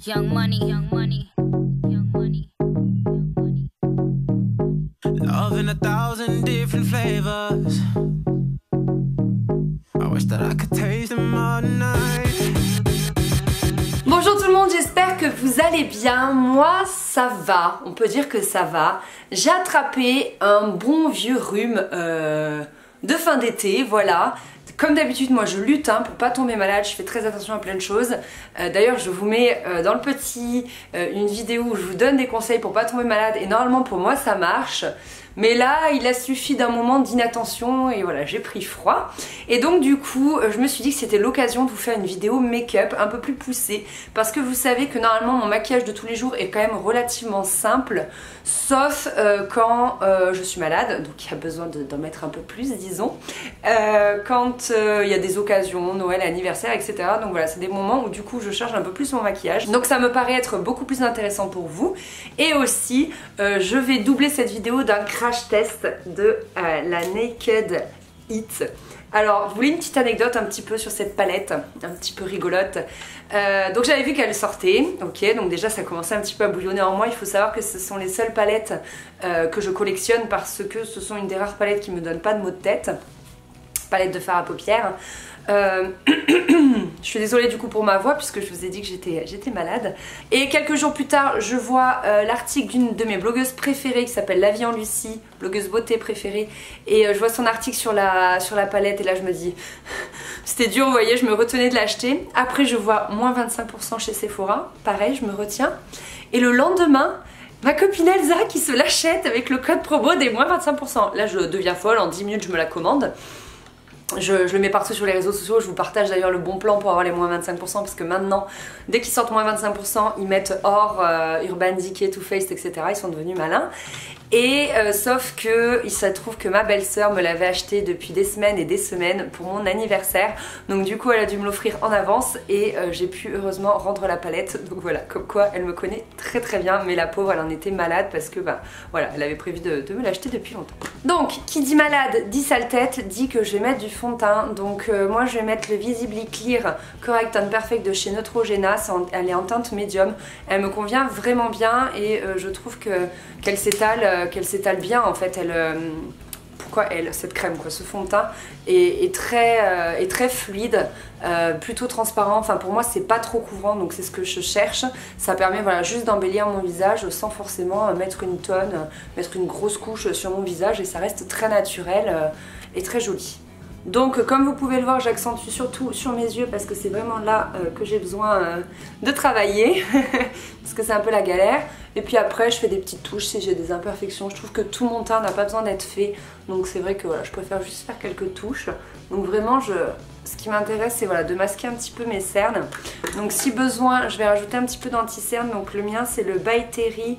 Young money, young money, young money, young money. Love in 1,000 different flavors. I wish that I could taste them all night. Bonjour tout le monde, j'espère que vous allez bien. Moi ça va, on peut dire que ça va. J'ai attrapé un bon vieux rhume de fin d'été, voilà. Comme d'habitude, moi je lutte pour pas tomber malade, je fais très attention à plein de choses. D'ailleurs, je vous mets dans le petit une vidéo où je vous donne des conseils pour pas tomber malade et normalement pour moi ça marche. Mais là, il a suffi d'un moment d'inattention et voilà, j'ai pris froid. Et donc du coup, je me suis dit que c'était l'occasion de vous faire une vidéo make-up un peu plus poussée. Parce que vous savez que normalement, mon maquillage de tous les jours est quand même relativement simple. Sauf quand je suis malade, donc il y a besoin d'en mettre un peu plus, disons. Quand il y a des occasions, Noël, anniversaire, etc. Donc voilà, c'est des moments où du coup, je charge un peu plus mon maquillage. Donc ça me paraît être beaucoup plus intéressant pour vous. Et aussi, je vais doubler cette vidéo d'un crash test de la Naked It. Alors, vous voulez une petite anecdote un petit peu sur cette palette, un petit peu rigolote. Donc j'avais vu qu'elle sortait, ok, donc déjà ça commençait un petit peu à bouillonner en moi. Il faut savoir que ce sont les seules palettes que je collectionne parce que ce sont une des rares palettes qui me donnent pas de maux de tête. Palette de fard à paupières. Je suis désolée du coup pour ma voix puisque je vous ai dit que j'étais malade. Et quelques jours plus tard, je vois l'article d'une de mes blogueuses préférées qui s'appelle La Vie en Lucie, blogueuse beauté préférée. Et je vois son article sur la palette et là je me dis c'était dur, vous voyez, je me retenais de l'acheter. Après je vois moins 25% chez Sephora, pareil, je me retiens. Et le lendemain, ma copine Elsa qui se l'achète avec le code promo des moins 25%. Là je deviens folle, en 10 minutes je me la commande. Je le mets partout sur les réseaux sociaux, je vous partage d'ailleurs le bon plan pour avoir les moins 25% parce que maintenant, dès qu'ils sortent moins 25%, ils mettent hors Urban Decay, Too Faced, etc. Ils sont devenus malins. Et sauf que il se trouve que ma belle-sœur me l'avait acheté depuis des semaines et des semaines pour mon anniversaire. Donc du coup elle a dû me l'offrir en avance et j'ai pu heureusement rendre la palette. Donc voilà, comme quoi elle me connaît très très bien. Mais la pauvre elle en était malade parce que voilà, elle avait prévu de me l'acheter depuis longtemps. Donc qui dit malade dit sale tête, dit que je vais mettre du fond de teint. Donc moi je vais mettre le Visibly Clear Correct and Perfect de chez Neutrogena. Elle est en teinte médium. Elle me convient vraiment bien et je trouve qu'elle s'étale bien en fait. Pourquoi cette crème quoi, ce fond de teint est très fluide, plutôt transparent. Enfin pour moi c'est pas trop couvrant donc c'est ce que je cherche. Ça permet voilà juste d'embellir mon visage sans forcément mettre une tonne, mettre une grosse couche sur mon visage et ça reste très naturel et très joli. Donc comme vous pouvez le voir, j'accentue surtout sur mes yeux parce que c'est vraiment là que j'ai besoin de travailler parce que c'est un peu la galère. Et puis après je fais des petites touches si j'ai des imperfections. Je trouve que tout mon teint n'a pas besoin d'être fait. Donc c'est vrai que voilà, je préfère juste faire quelques touches. Donc vraiment ce qui m'intéresse c'est voilà, de masquer un petit peu mes cernes. Donc si besoin je vais rajouter un petit peu d'anti-cerne. Donc le mien c'est le By Terry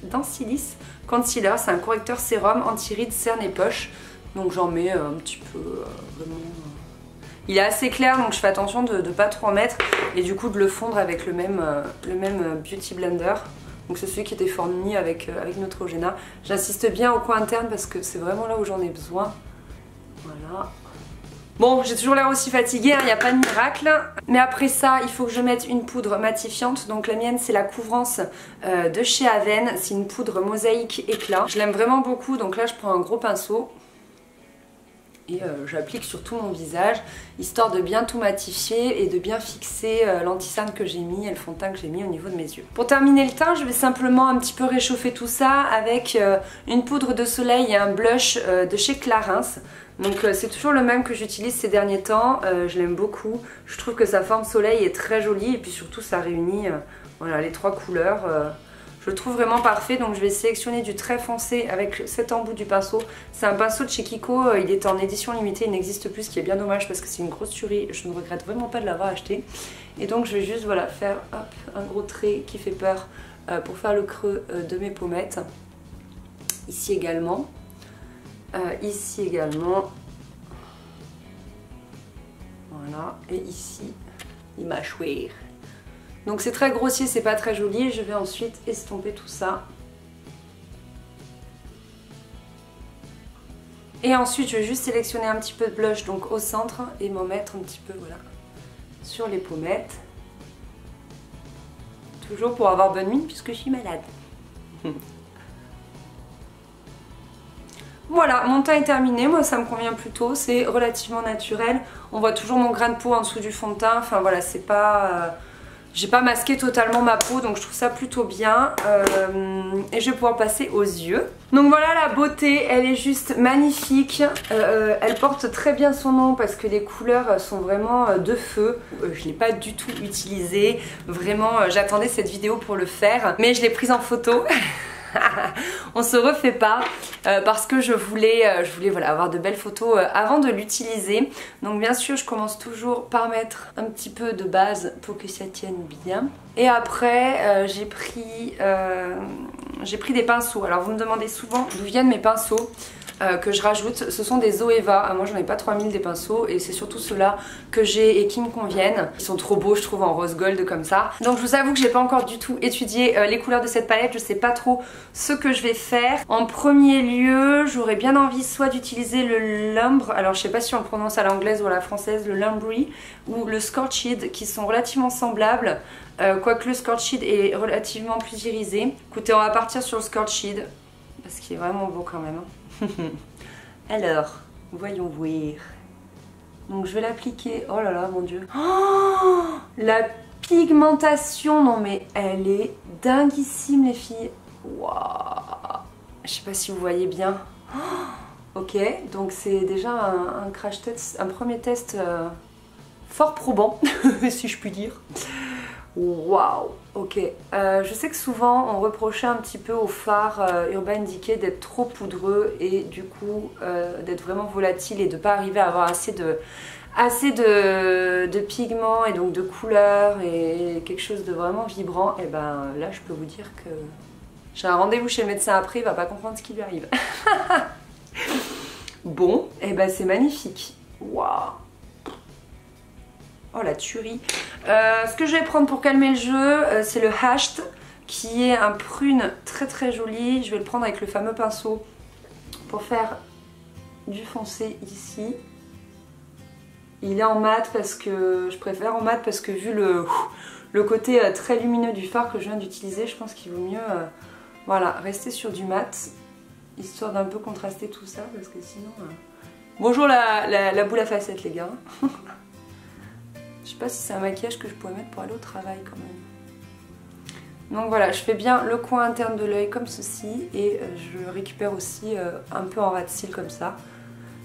Densilis Concealer. C'est un correcteur sérum anti-rides, cernes et poches. Donc j'en mets un petit peu, vraiment... Il est assez clair donc je fais attention de ne pas trop en mettre et du coup de le fondre avec le même Beauty Blender. Donc c'est celui qui était fourni avec Neutrogena. J'insiste bien au coin interne parce que c'est vraiment là où j'en ai besoin. Voilà. Bon, j'ai toujours l'air aussi fatiguée, il n'y a pas de miracle. Mais après ça, il faut que je mette une poudre matifiante. Donc la mienne, c'est la Couvrance de chez Aven. C'est une poudre mosaïque éclat. Je l'aime vraiment beaucoup, donc là je prends un gros pinceau. Et j'applique sur tout mon visage, histoire de bien tout matifier et de bien fixer l'anti-cerne que j'ai mis et le fond de teint que j'ai mis au niveau de mes yeux. Pour terminer le teint, je vais simplement un petit peu réchauffer tout ça avec une poudre de soleil et un blush de chez Clarins. Donc c'est toujours le même que j'utilise ces derniers temps, je l'aime beaucoup. Je trouve que sa forme soleil est très jolie et puis surtout ça réunit voilà, les trois couleurs. Je le trouve vraiment parfait, donc je vais sélectionner du très foncé avec cet embout du pinceau. C'est un pinceau de chez Kiko, il est en édition limitée, il n'existe plus, ce qui est bien dommage parce que c'est une grosse tuerie. Je ne regrette vraiment pas de l'avoir acheté. Et donc je vais juste voilà, faire hop, un gros trait qui fait peur pour faire le creux de mes pommettes. Ici également. Ici également. Voilà, et ici, il m'a choué. Donc c'est très grossier, c'est pas très joli. Je vais ensuite estomper tout ça. Et ensuite je vais juste sélectionner un petit peu de blush donc au centre et m'en mettre un petit peu voilà, sur les pommettes. Toujours pour avoir bonne mine puisque je suis malade. Voilà, mon teint est terminé, moi ça me convient plutôt, c'est relativement naturel. On voit toujours mon grain de peau en dessous du fond de teint, enfin voilà, c'est pas... j'ai pas masqué totalement ma peau, donc je trouve ça plutôt bien. Et je vais pouvoir passer aux yeux. Donc voilà, la beauté, elle est juste magnifique. Elle porte très bien son nom parce que les couleurs sont vraiment de feu. Je l'ai pas du tout utilisée. Vraiment, j'attendais cette vidéo pour le faire, mais je l'ai prise en photo. On se refait pas parce que je voulais voilà, avoir de belles photos avant de l'utiliser. Donc bien sûr je commence toujours par mettre un petit peu de base pour que ça tienne bien. Et après j'ai pris des pinceaux. Alors vous me demandez souvent d'où viennent mes pinceaux que je rajoute. Ce sont des Zoeva. Moi j'en ai pas 3000 des pinceaux et c'est surtout ceux-là que j'ai et qui me conviennent. Ils sont trop beaux je trouve en rose gold comme ça. Donc je vous avoue que j'ai pas encore du tout étudié les couleurs de cette palette. Je sais pas trop ce que je vais faire. En premier lieu j'aurais bien envie soit d'utiliser le Lumbre. Alors je sais pas si on le prononce à l'anglaise ou à la française. Le Lumbry ou le Scorched qui sont relativement semblables. Quoique le Scorched est relativement plus irisé. Écoutez, on va partir sur le Scorched parce qu'il est vraiment beau quand même. Alors, voyons voir. Donc je vais l'appliquer. Oh là là, mon dieu. Oh, la pigmentation, non mais elle est dinguissime les filles. Waouh. Je sais pas si vous voyez bien. Oh, ok, donc c'est déjà un crash test, un premier test fort probant, si je puis dire. Waouh, ok. Je sais que souvent on reprochait un petit peu aux fards Urban Decay d'être trop poudreux et du coup d'être vraiment volatile et de pas arriver à avoir assez de pigments et donc de couleurs et quelque chose de vraiment vibrant. Et ben là je peux vous dire que j'ai un rendez-vous chez le médecin après, il va pas comprendre ce qui lui arrive. Bon, et ben c'est magnifique. Waouh. Oh la tuerie. Ce que je vais prendre pour calmer le jeu, c'est le Hashed, qui est un prune très très joli. Je vais le prendre avec le fameux pinceau pour faire du foncé ici. Il est en mat parce que je préfère en mat parce que vu le côté très lumineux du fard que je viens d'utiliser, je pense qu'il vaut mieux voilà, rester sur du mat, histoire d'un peu contraster tout ça parce que sinon... Bonjour la boule à facettes les gars. Je sais pas si c'est un maquillage que je pourrais mettre pour aller au travail quand même. Donc voilà, je fais bien le coin interne de l'œil comme ceci et je récupère aussi un peu en ras de cils comme ça.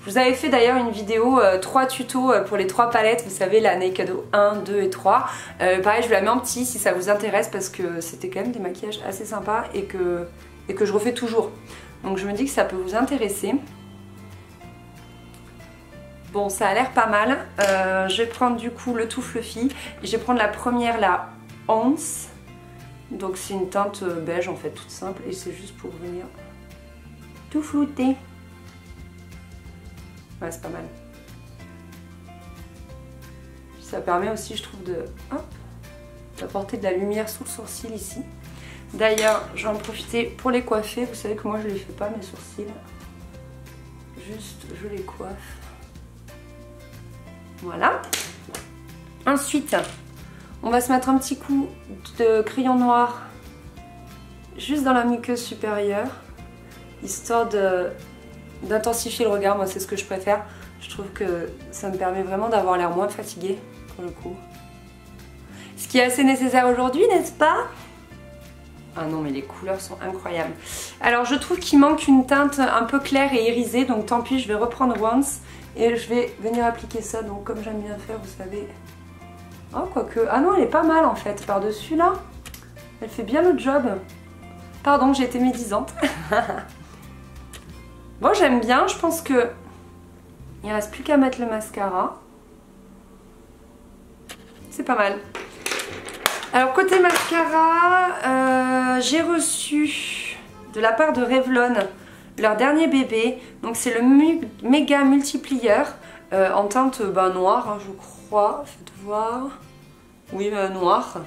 Je vous avais fait d'ailleurs une vidéo 3 tutos pour les 3 palettes, vous savez la Naked 1, 2 et 3. Pareil, je vous la mets en petit si ça vous intéresse parce que c'était quand même des maquillages assez sympas et que je refais toujours. Donc je me dis que ça peut vous intéresser. Bon, ça a l'air pas mal. Je vais prendre du coup le tout fluffy. Je vais prendre la première, la Once. Donc c'est une teinte beige en fait, toute simple. Et c'est juste pour venir tout flouter. Ouais, c'est pas mal. Ça permet aussi, je trouve, d'apporter de la lumière sous le sourcil ici. D'ailleurs, je vais en profiter pour les coiffer. Vous savez que moi je les fais pas mes sourcils. Juste, je les coiffe. Voilà. Ensuite, on va se mettre un petit coup de crayon noir juste dans la muqueuse supérieure, histoire d'intensifier le regard. Moi, c'est ce que je préfère. Je trouve que ça me permet vraiment d'avoir l'air moins fatiguée pour le coup. Ce qui est assez nécessaire aujourd'hui, n'est-ce pas? Ah non, mais les couleurs sont incroyables. Alors, je trouve qu'il manque une teinte un peu claire et irisée, donc tant pis, je vais reprendre Once. Et je vais venir appliquer ça, donc comme j'aime bien faire, vous savez. Oh, quoique... Ah non, elle est pas mal en fait, par-dessus là. Elle fait bien le job. Pardon, j'ai été médisante. Bon, j'aime bien, je pense que... Il ne reste plus qu'à mettre le mascara. C'est pas mal. Alors, côté mascara, j'ai reçu de la part de Revlon leur dernier bébé, donc c'est le méga multiplier en teinte noire, hein, je crois, faites voir, oui noir.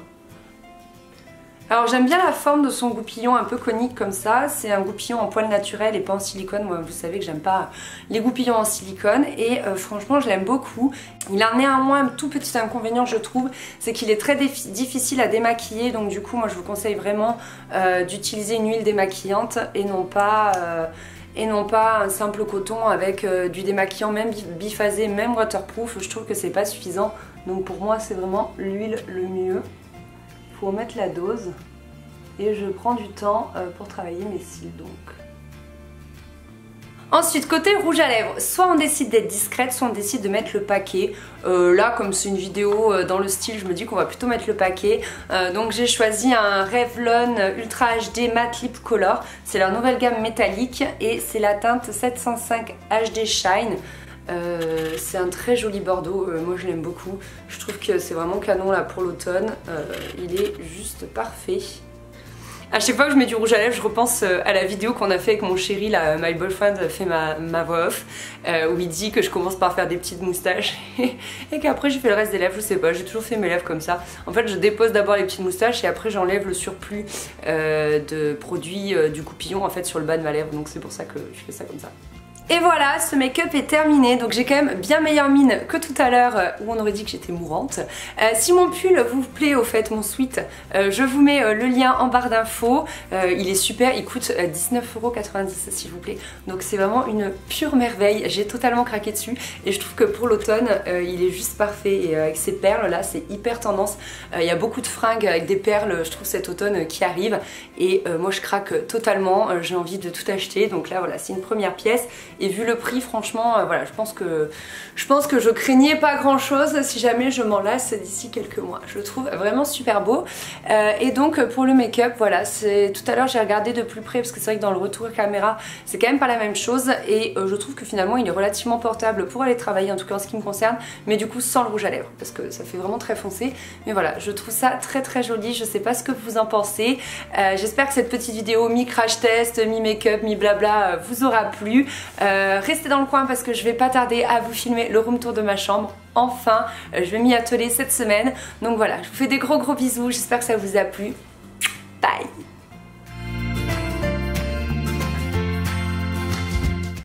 Alors j'aime bien la forme de son goupillon un peu conique comme ça, c'est un goupillon en poil naturel et pas en silicone. Moi vous savez que j'aime pas les goupillons en silicone et franchement je l'aime beaucoup. Il a néanmoins un tout petit inconvénient je trouve, c'est qu'il est très difficile à démaquiller, donc du coup moi je vous conseille vraiment d'utiliser une huile démaquillante et non pas un simple coton avec du démaquillant même biphasé, même waterproof. Je trouve que c'est pas suffisant, donc pour moi c'est vraiment l'huile le mieux. Faut mettre la dose et je prends du temps pour travailler mes cils donc. Ensuite côté rouge à lèvres, soit on décide d'être discrète, soit on décide de mettre le paquet. Là comme c'est une vidéo dans le style, je me dis qu'on va plutôt mettre le paquet. Donc j'ai choisi un Revlon Ultra HD Matte Lip Color. C'est leur nouvelle gamme métallique et c'est la teinte 705 HD Shine. C'est un très joli bordeaux, moi je l'aime beaucoup. Je trouve que c'est vraiment canon là pour l'automne, il est juste parfait. À chaque fois que je mets du rouge à lèvres, je repense à la vidéo qu'on a fait avec mon chéri, là, My Boyfriend fait ma voix off, où il dit que je commence par faire des petites moustaches et qu'après j'ai fait le reste des lèvres, je sais pas, j'ai toujours fait mes lèvres comme ça. En fait je dépose d'abord les petites moustaches et après j'enlève le surplus de produits du goupillon en fait sur le bas de ma lèvre, donc c'est pour ça que je fais ça comme ça. Et voilà, ce make-up est terminé, donc j'ai quand même bien meilleure mine que tout à l'heure où on aurait dit que j'étais mourante. Si mon pull vous plaît au fait, mon sweat, je vous mets le lien en barre d'infos. Il est super, il coûte 19,90€ s'il vous plaît. Donc c'est vraiment une pure merveille, j'ai totalement craqué dessus et je trouve que pour l'automne il est juste parfait. Et avec ces perles là, c'est hyper tendance. Il y a beaucoup de fringues avec des perles, je trouve cet automne qui arrive. Et moi je craque totalement, j'ai envie de tout acheter. Donc là voilà, c'est une première pièce. Et vu le prix, franchement, voilà, je pense que je craignais pas grand chose si jamais je m'en lasse d'ici quelques mois. Je le trouve vraiment super beau. Et donc pour le make-up, voilà, tout à l'heure j'ai regardé de plus près parce que c'est vrai que dans le retour caméra, c'est quand même pas la même chose. Et je trouve que finalement il est relativement portable pour aller travailler, en tout cas en ce qui me concerne, mais du coup sans le rouge à lèvres parce que ça fait vraiment très foncé. Mais voilà, je trouve ça très très joli. Je sais pas ce que vous en pensez. J'espère que cette petite vidéo mi-crash test, mi-make-up, mi-blabla vous aura plu. Restez dans le coin parce que je vais pas tarder à vous filmer le room tour de ma chambre. Enfin, je vais m'y atteler cette semaine. Donc voilà, je vous fais des gros bisous. J'espère que ça vous a plu. Bye!